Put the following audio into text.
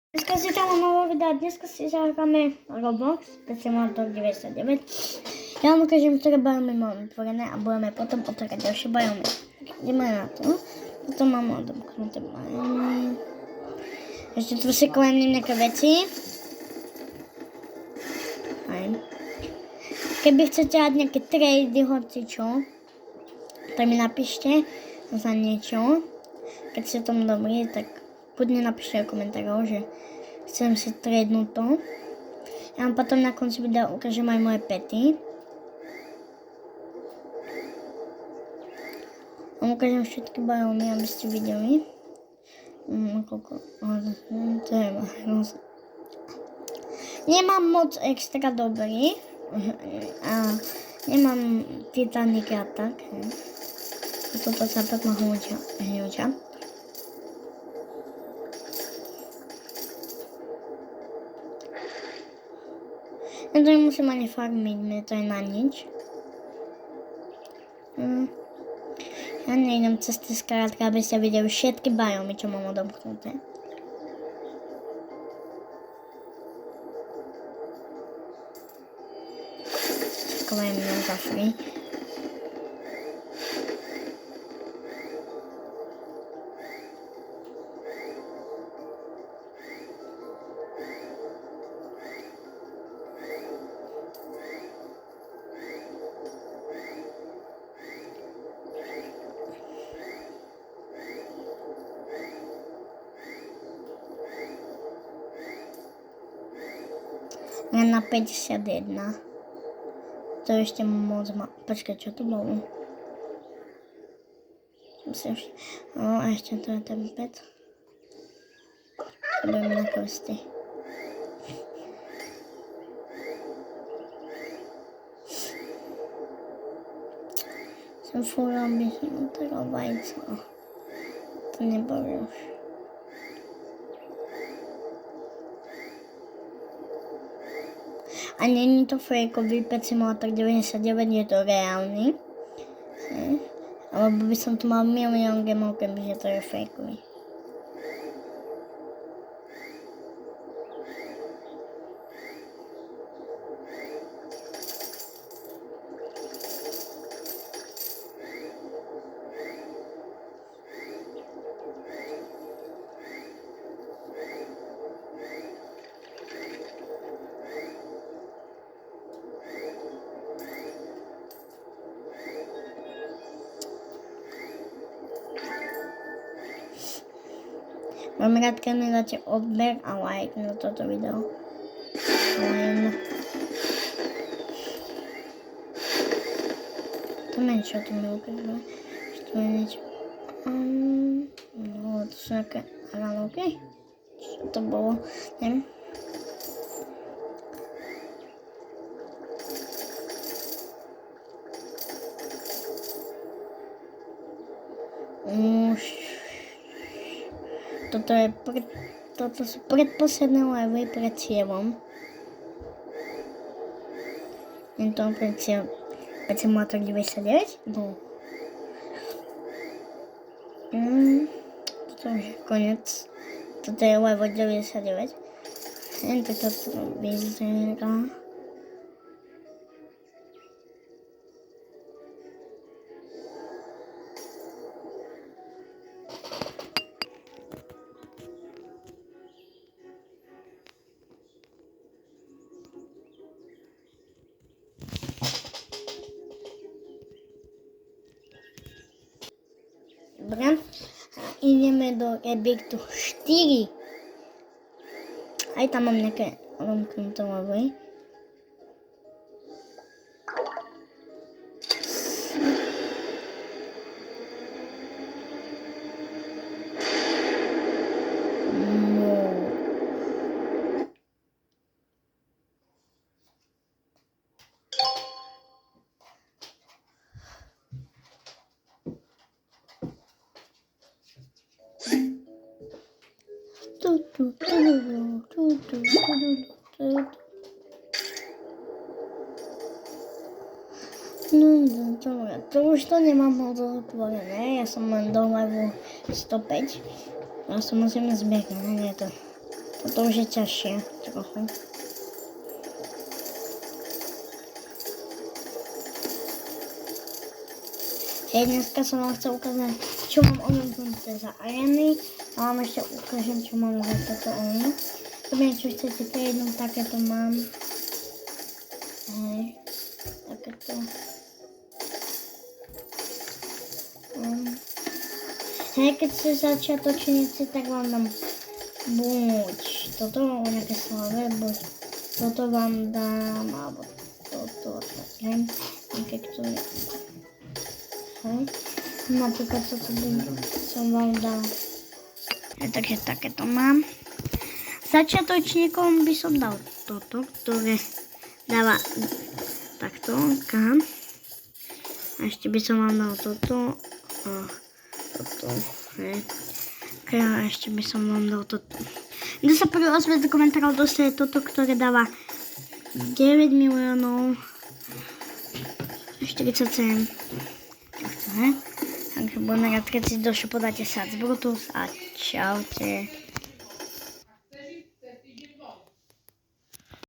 Dneska si tam malo vydať, dneska si zahráme Roblox, Simulator 99. Ja vám ukážem, ktoré biomy máme vytvorené a budeme potom otvárať ďalšie biomy. Ideme na to. Potom mám odomknuté biomy. Ešte tu si klemním nejaké veci. Aj. Keby chcete dať nejaké trady, hoci čo, tak mi napíšte za niečo. Keď ste tomu dobrí, tak kľudne napíšte v komentároch, že chcem si tradenúť to. Ja vám potom na konci videa ukážem aj moje pety. Vám ukážem všetky biomy, aby ste videli. Koľko? To je nemám moc extra dobrý. A nemám Titanic a tak. Toto sa tak ma hľúča. Ja to nemusím ani farmiť, mne to je na nič. Ja nejdem cez tie skrátka, aby ste videli všetky biomy, čo mám odomknuté. Takové mi zašli. Ja na 51. To ešte moc má. Počkaj, čo to bolo? A ešte to je ten pet. Budem na kosti. Som furt robiť toho vajca. To nebaví už. A není to fejkový pet Simulator 99, je to reálny. Alebo by som tu mal milión gemov, kebyže to je fejkový. Veľmi rád, keď mi dáte odber a like na toto video. To neviem, čo to mi ukazuje. Čo to je niečo. No, to sú nejaké hranolky. Čo to bolo? Neviem. Toto sú predposledné levely pred cieľom. Je to pred Simulator 99? No. Toto už je koniec. Toto je level 99. Toto vyzerá. Dobre, ideme do Rebirthu 4. Aj tam mám nejaké romknuté levely. To už to nemám moc otvorené, ja som len do levu 105. Ja som musím zbierať, nie to. To už je ťažšie trochu. Hej, dneska som vám chcel ukázať, čo mám odomknuté za areny. A vám ešte ukážem, čo mám za toto oni. Keby čo chcete prejednú, takéto mám. Hej, takéto. Hej, keď ste začiatočníci, tak vám dám buď toto, nejaké slové, buď toto vám dám, alebo toto, tak, hej, nejaké ktoré. Hej, napríklad toto by som vám dal. Hej, takže takéto mám. Začiatočníkom by som dal toto, ktoré dáva takto, kam. A ešte by som vám dal toto a toto, hej. A ešte by som vám dal toto. Kto sa prvý ozve do komentárov, dostane toto, ktoré dáva 9 miliónov 47. Takže budeme na 30 došu, podáte sa z Brutus a čaute.